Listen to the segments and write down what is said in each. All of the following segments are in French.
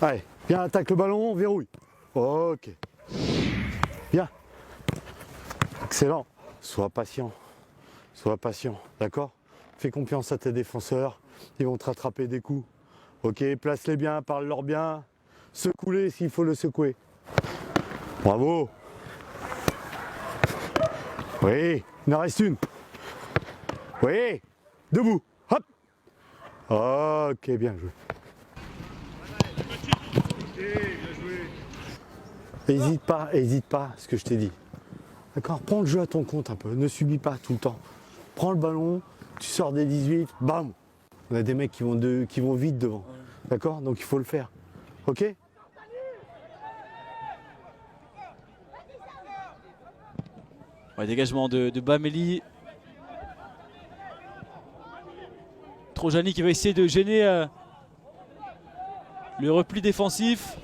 Allez, viens, attaque le ballon, verrouille. Ok. Bien. Excellent. Sois patient. Sois patient, d'accord? Fais confiance à tes défenseurs. Ils vont te rattraper des coups. Ok, place-les bien, parle-leur bien. Secoue-les s'il faut le secouer. Bravo. Oui, il en reste une. Oui, debout. Hop. Ok, bien joué. Hésite pas à ce que je t'ai dit. D'accord? Prends le jeu à ton compte un peu. Ne subis pas tout le temps. Prends le ballon, tu sors des 18, bam. On a des mecs qui vont vite devant. D'accord? Donc il faut le faire. Ok? Ouais, dégagement de Baméli. Trojani qui va essayer de gêner le repli défensif.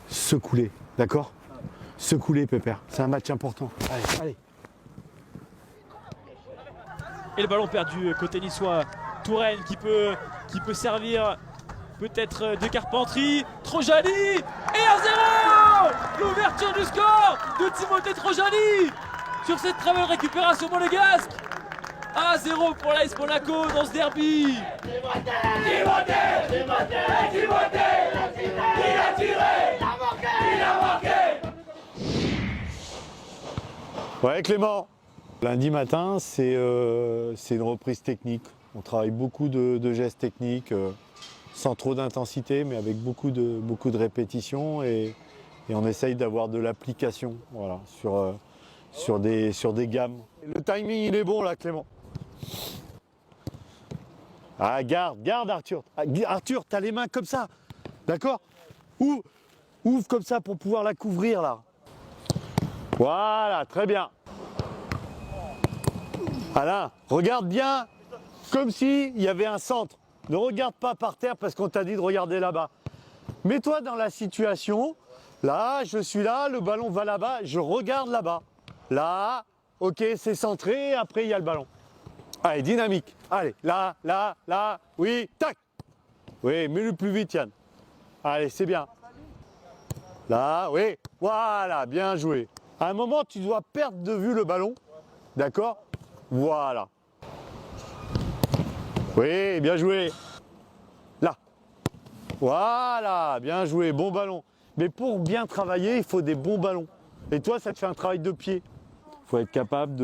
Secoue-les, d'accord? Secoue-les, Pépère. C'est un match important. Allez, allez. Et le ballon perdu côté niçois. Touraine qui peut servir peut-être de Carpentry. Trojani et 1-0. L'ouverture du score de Timothée Trojani sur cette très belle récupération monégasque. 1-0 pour l'AS Monaco dans ce derby. Il a tiré. Il a marqué. Ouais, Clément. Lundi matin, c'est une reprise technique. On travaille beaucoup de gestes techniques, sans trop d'intensité, mais avec beaucoup de répétitions et on essaye d'avoir de l'application, voilà, sur des gammes. Le timing, il est bon là, Clément. Ah, garde Arthur. Ah, Arthur, t'as les mains comme ça, d'accord? Ouvre comme ça pour pouvoir la couvrir là. Voilà, très bien. Alain, regarde bien comme s'il y avait un centre. Ne regarde pas par terre parce qu'on t'a dit de regarder là-bas. Mets-toi dans la situation. Là, je suis là, le ballon va là-bas, je regarde là-bas. Là, ok, c'est centré, après il y a le ballon. Allez, dynamique. Allez, là, oui, tac. Oui, mets-le plus vite, Yann. Allez, c'est bien. Là, oui, voilà, bien joué. À un moment, tu dois perdre de vue le ballon, d'accord? Voilà. Oui, bien joué. Là. Voilà, bien joué, bon ballon. Mais pour bien travailler, il faut des bons ballons. Et toi, ça te fait un travail de pied. Il faut être capable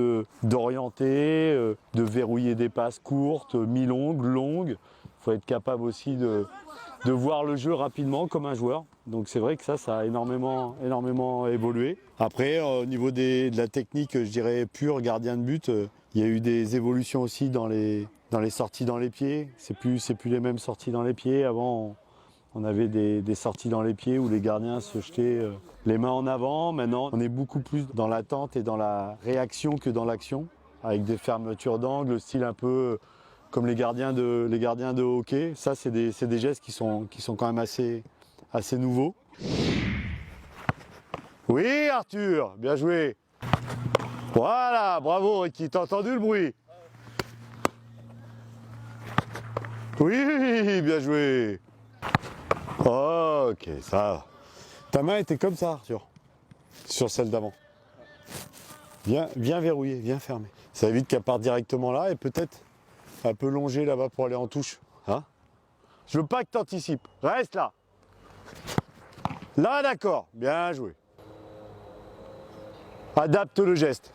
d'orienter, de verrouiller des passes courtes, mi-longues, longues. Il faut être capable aussi de voir le jeu rapidement comme un joueur. Donc c'est vrai que ça a énormément évolué. Après, au niveau de la technique, je dirais pure gardien de but, il y a eu des évolutions aussi dans les sorties dans les pieds. C'est plus les mêmes sorties dans les pieds. Avant, on avait des sorties dans les pieds où les gardiens se jetaient les mains en avant. Maintenant, on est beaucoup plus dans l'attente et dans la réaction que dans l'action, avec des fermetures d'angle, style un peu comme les gardiens de hockey. Ça, c'est des gestes qui sont quand même assez nouveaux. Oui, Arthur, bien joué. Voilà, bravo Ricky, t'as entendu le bruit? Oui, bien joué. Ok, ça va. Ta main était comme ça, Arthur, sur celle d'avant. Viens verrouiller, viens fermer. Ça évite qu'elle parte directement là et peut-être un peu longer là-bas pour aller en touche. Hein? Je veux pas que tu anticipes. Reste là. Là, d'accord. Bien joué. Adapte le geste.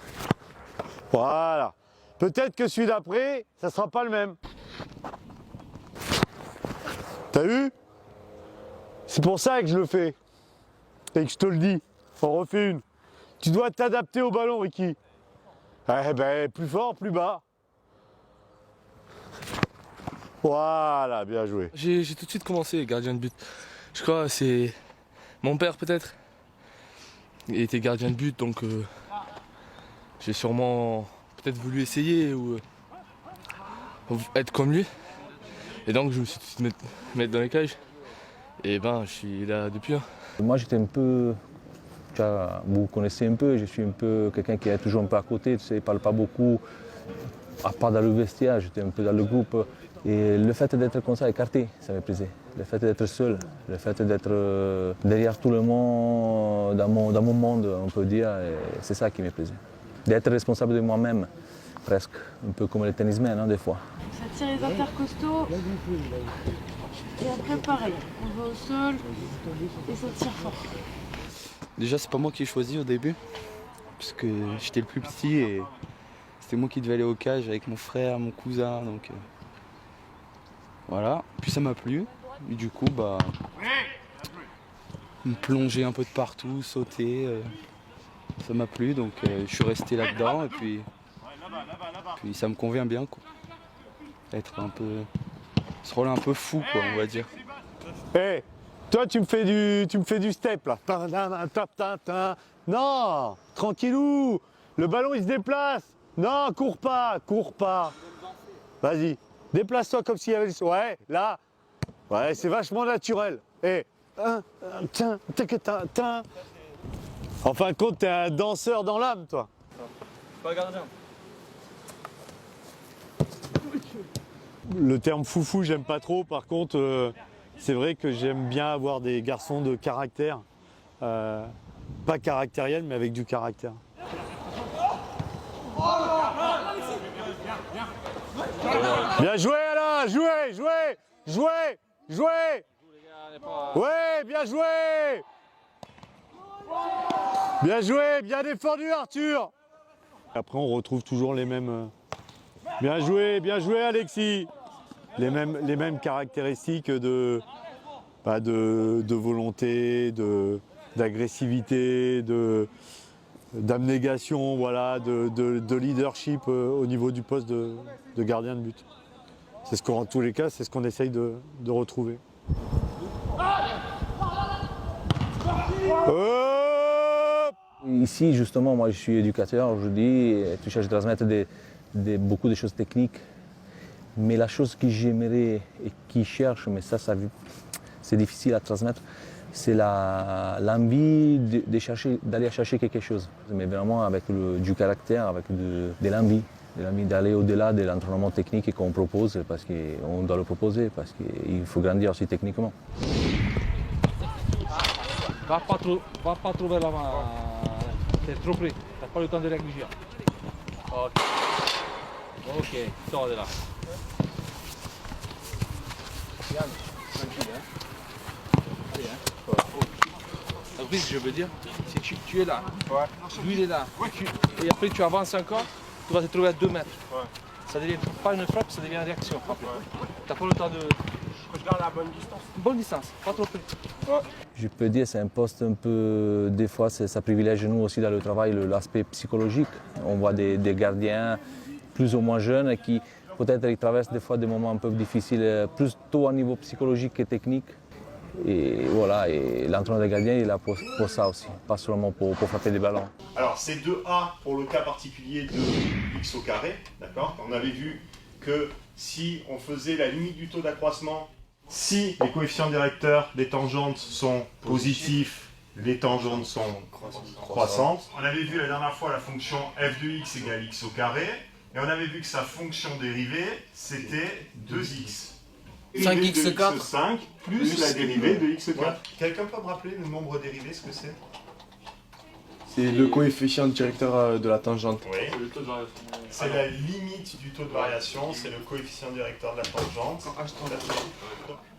Voilà. Peut-être que celui d'après, ça sera pas le même. T'as vu? C'est pour ça que je le fais. Et que je te le dis. On refait une. Tu dois t'adapter au ballon, Ricky. Eh ben, plus fort, plus bas. Voilà, bien joué. J'ai tout de suite commencé gardien de but. Je crois c'est mon père peut-être. Il était gardien de but donc j'ai sûrement peut-être voulu essayer ou être comme lui. Et donc je me suis tout de suite mettre dans les cages. Et ben je suis là depuis. Moi j'étais un peu Vous connaissez un peu, je suis un peu quelqu'un qui est toujours un peu à côté, tu sais, il ne parle pas beaucoup, à part dans le vestiaire, j'étais un peu dans le groupe. Et le fait d'être comme ça, écarté, ça me plaisait. Le fait d'être seul, le fait d'être derrière tout le monde, dans mon monde, on peut dire, c'est ça qui me plaisait. D'être responsable de moi-même, presque, un peu comme les tennismen, hein, des fois. Ça tire les intercostaux. Et après, pareil, on va au sol et ça tire fort. Déjà, c'est pas moi qui ai choisi au début, parce que j'étais le plus petit et c'était moi qui devais aller au cage avec mon frère, mon cousin, donc voilà. Puis ça m'a plu, et du coup, me plonger un peu de partout, sauter, ça m'a plu, donc je suis resté là-dedans et puis ça me convient bien, quoi. Être un peu, ce rôle un peu fou, quoi, on va dire. Hé, toi tu me fais du step là. Non, tranquillou. Le ballon il se déplace. Non, cours pas. Vas-y, déplace-toi comme s'il y avait le... Ouais, là. Ouais, c'est vachement naturel. Hé, en fin de compte, t'es un danseur dans l'âme, toi. Pas gardien. Le terme foufou, j'aime pas trop. Par contre, c'est vrai que j'aime bien avoir des garçons de caractère. Pas caractériel, mais avec du caractère. Bien joué, Alain. Jouez. Ouais, bien joué. Bien défendu, Arthur. Après, on retrouve toujours les mêmes... Bien joué, Alexis. Les mêmes caractéristiques de volonté, d'agressivité, d'abnégation, voilà, de leadership au niveau du poste de gardien de but. C'est ce qu'on, en tous les cas, c'est ce qu'on essaye de retrouver. Hop! Ici, justement, moi je suis éducateur aujourd'hui, et tu cherches à transmettre beaucoup de choses techniques. Mais la chose que j'aimerais et qui cherche, mais ça c'est difficile à transmettre, c'est l'envie d'aller chercher quelque chose. Mais vraiment avec du caractère, avec de l'envie d'aller au-delà de l'entraînement technique qu'on propose, parce qu'on doit le proposer, parce qu'il faut grandir aussi techniquement. Va pas trop vers l'avant, t'es trop près, t'as pas le temps de réagir. Ok, sors de là. Après, ce que je veux dire, c'est que tu es là, lui il est là, et après tu avances encore, tu vas te trouver à 2 mètres. Ça devient pas une frappe, ça devient une réaction. T'as pas le temps de... Je garde la bonne distance. Bonne distance, pas trop près. Je peux dire que c'est un poste un peu, des fois ça privilège nous aussi dans le travail l'aspect psychologique. On voit des gardiens plus ou moins jeunes qui peut-être ils traversent des fois des moments un peu difficiles, plus tôt au niveau psychologique que technique. Et voilà, et l'entraîneur des gardiens il est là pour ça aussi, pas seulement pour frapper des ballons. Alors c'est 2A pour le cas particulier de x au carré, d'accord? On avait vu que si on faisait la limite du taux d'accroissement, si les coefficients directeurs des tangentes sont positifs, les tangentes sont croissantes. On avait vu la dernière fois la fonction f de x égale x au carré, et on avait vu que sa fonction dérivée, c'était 2x. 5x4 5 plus la dérivée de x4. Quelqu'un peut me rappeler le nombre dérivé, ce que c'est? C'est le coefficient directeur de la tangente. Oui. C'est la limite du taux de variation, c'est le coefficient directeur de la tangente.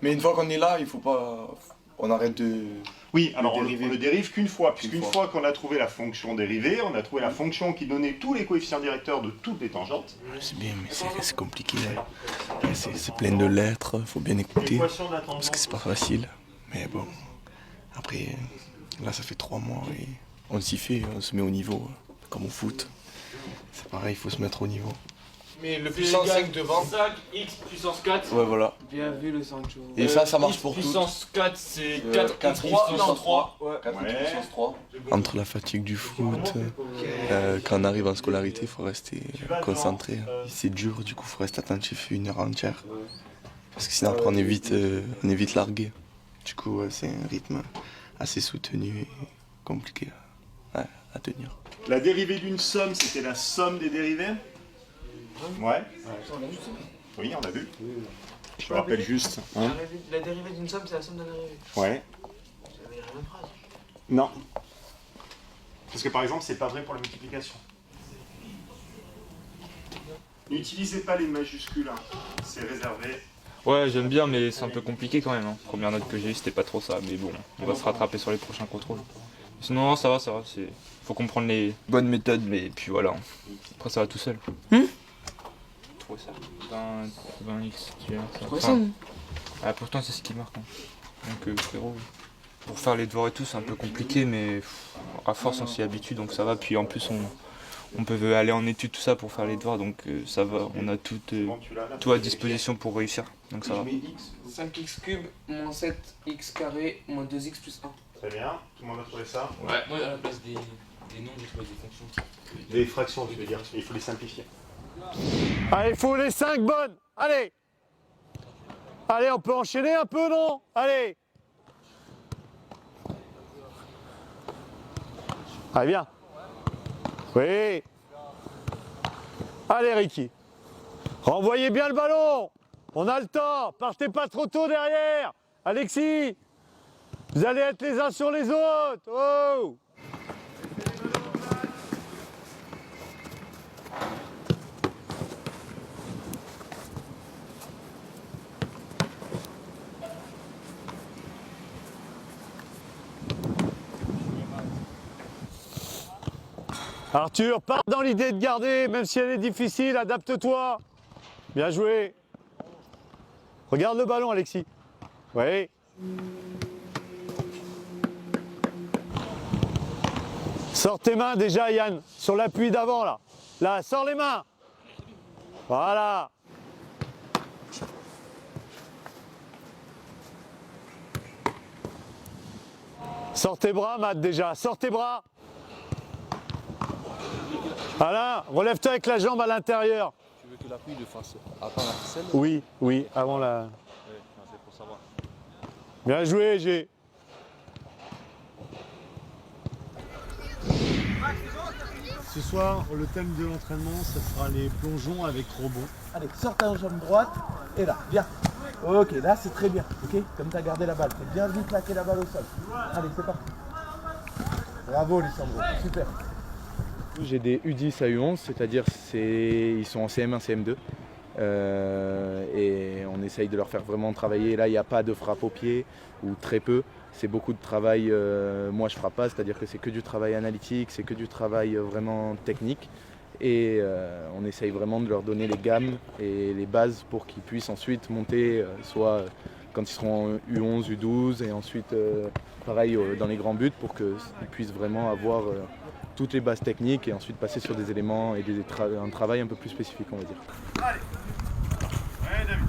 Mais une fois qu'on est là, il faut pas... On arrête de... Oui, alors on le dérive qu'une fois, puisqu'une fois qu'on a trouvé la fonction dérivée, on a trouvé la fonction qui donnait tous les coefficients directeurs de toutes les tangentes. C'est bien, mais c'est compliqué. C'est plein de lettres, faut bien écouter. Parce que c'est pas facile. Mais bon, après, là ça fait 3 mois et on s'y fait, on se met au niveau, comme au foot. C'est pareil, il faut se mettre au niveau. Mais le puissance 5 devant. 5x puissance 4. Ouais, voilà. Bien vu le Sancho. Et ça marche pour tout. Puissance 4, c'est 4 4 puissance 3. Ouais, 4 puissance 3. Entre la fatigue du foot, quand on arrive en scolarité, il faut rester concentré. C'est dur, du coup, il faut rester attentif 1 heure entière. Parce que sinon, après, on est vite largué. Du coup, c'est un rythme assez soutenu et compliqué à tenir. La dérivée d'une somme, c'était la somme des dérivés? Ouais. Oui, on l'a vu. Je me rappelle juste. Hein. La dérivée d'une somme, c'est la somme d'un dérivé. Ouais. C'est la même phrase. Non. Parce que par exemple, c'est pas vrai pour la multiplication. N'utilisez pas les majuscules, hein. C'est réservé. Ouais, j'aime bien, mais c'est un peu compliqué quand même. Hein. Première note que j'ai eue, c'était pas trop ça, mais bon, on va se rattraper sur les prochains contrôles. Sinon, ça va, faut comprendre les bonnes méthodes, mais puis voilà. Après, ça va tout seul. Trouver ça. 20x, tu vois. Ah, pourtant, c'est ce qui marque. Hein. Donc, frérot, pour faire les devoirs et tout, c'est un peu compliqué, mais à force, on s'y habitue, donc ça va. Puis en plus, on peut aller en études, tout ça, pour faire les devoirs, donc ça va. On a tout à disposition pour réussir, donc ça va. 5x cube moins 7x carré moins 2x plus 1. Très bien. Tout le monde a trouvé ça? Ouais, moi à la place des noms, j'ai trouvé des fonctions. Des fractions, tu veux dire, il faut les simplifier. Allez, il faut les 5 bonnes. Allez. Allez, on peut enchaîner un peu, non? Allez. Allez, viens. Oui. Allez, Ricky. Renvoyez bien le ballon. On a le temps. Partez pas trop tôt derrière. Alexis, vous allez être les uns sur les autres. Oh. Arthur, pars dans l'idée de garder, même si elle est difficile, adapte-toi. Bien joué. Regarde le ballon, Alexis. Oui. Sors tes mains déjà, Yann, sur l'appui d'avant, là. Là, sors les mains. Voilà. Sors tes bras, Matt, déjà. Sors tes bras. Alain, relève-toi avec la jambe à l'intérieur. Tu veux que l'appui le fasse avant la ficelle? Oui, oui, avant la... Oui, c'est pour savoir. Bien joué, G. Ce soir, le thème de l'entraînement, ce sera les plongeons avec rebond. Allez, sors ta jambe droite et là, bien. Ok, là c'est très bien, ok? Comme tu as gardé la balle, tu bien vu plaquer la balle au sol. Allez, c'est parti. Bravo, Lissandro, super. J'ai des U10 à U11, c'est-à-dire ils sont en CM1, CM2. Et on essaye de leur faire vraiment travailler. Là, il n'y a pas de frappe au pied, ou très peu. C'est beaucoup de travail, moi je ne frappe pas, c'est-à-dire que c'est que du travail analytique, c'est que du travail vraiment technique. Et on essaye vraiment de leur donner les gammes et les bases pour qu'ils puissent ensuite monter, soit quand ils seront en U11, U12, et ensuite pareil dans les grands buts pour qu'ils puissent vraiment avoir toutes les bases techniques et ensuite passer sur des éléments et un travail un peu plus spécifique, on va dire. Allez. Ouais, David.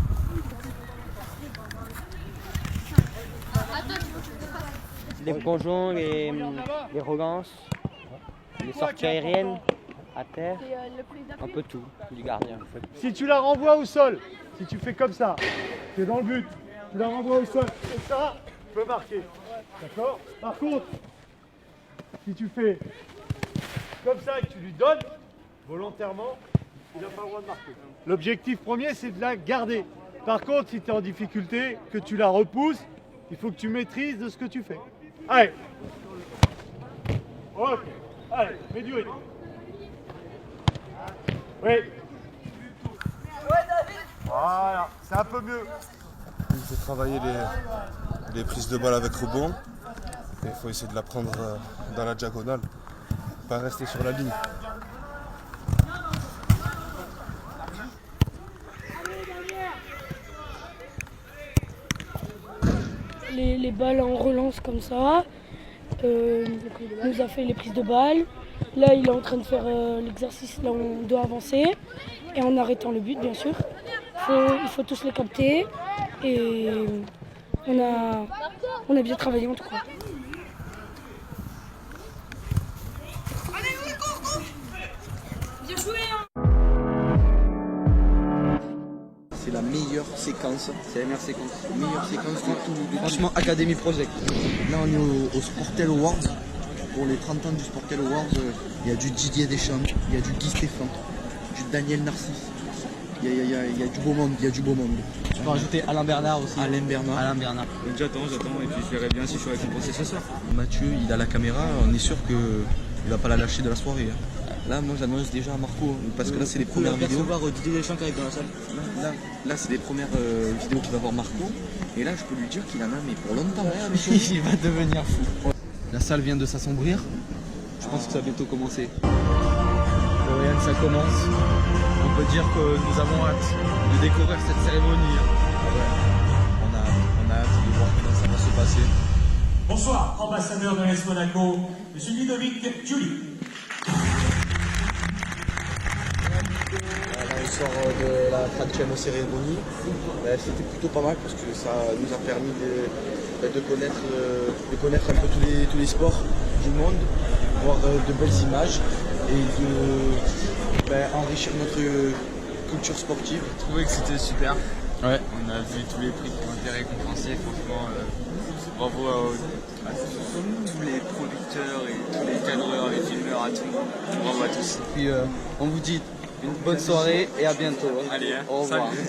Les plongeons, les relances, les sorties aériennes, à terre, un peu tout, du gardien. Si tu la renvoies au sol, si tu fais comme ça, tu es dans le but, tu la renvoies au sol, et ça, tu peux marquer. D'accord? Par contre, si tu fais comme ça et que tu lui donnes, volontairement, il n'a pas le droit de marquer. L'objectif premier, c'est de la garder. Par contre, si tu es en difficulté, que tu la repousses, il faut que tu maîtrises de ce que tu fais. Allez. Ok. Allez, mets du rythme. Oui. Voilà, c'est un peu mieux. Il faut travailler les prises de balle avec rebond. Il faut essayer de la prendre dans la diagonale, pas rester sur la ligne. Les balles en relance comme ça. Il nous a fait les prises de balles. Là, il est en train de faire l'exercice, là on doit avancer. Et en arrêtant le but, bien sûr. Il faut tous les capter. Et on a bien travaillé en tout cas. Allez, oui, cours. Bien joué, hein. C'est la meilleure séquence, c'est la meilleure séquence, du tout. Franchement, Academy Project. Là, on est au Sportel Awards. pour les 30 ans du Sportel Awards, il y a du Didier Deschamps, il y a du Guy Stéphane, du Daniel Narcisse. Il y a du beau monde, il y a du beau monde. Tu peux rajouter Alain Bernard aussi. Alain Bernard. J'attends, et puis je verrai bien si je suis récompensé ce soir. Mathieu, il a la caméra, on est sûr qu'il va pas la lâcher de la soirée. Là, moi j'annonce déjà à Marco, parce que là c'est les premières vidéos. On va voir Didier Deschamps qui arrive dans la salle. Là c'est les premières vidéos qu'il va voir Marco. Et là je peux lui dire qu'il en a mais pour longtemps. Il va devenir fou. La salle vient de s'assombrir. Je pense que ça va bientôt commencer. Florian, ça commence. On peut dire que nous avons hâte de découvrir cette cérémonie. On a hâte de voir comment ça va se passer. Bonsoir, ambassadeur de l'AS Monaco, Monsieur Ludovic Giuli. Là, on sort de la 30e cérémonie. C'était plutôt pas mal parce que ça nous a permis de connaître un peu tous les sports du monde, voir de belles images et enrichir notre culture sportive. J'ai trouvé que c'était super. Ouais. On a vu tous les prix qui ont été récompensés. Franchement, bravo à tous les producteurs et tous les cadreurs, les filmeurs, à tous. Bravo à tous. Puis on vous dit une bonne soirée et à bientôt. Allez, au revoir. salut.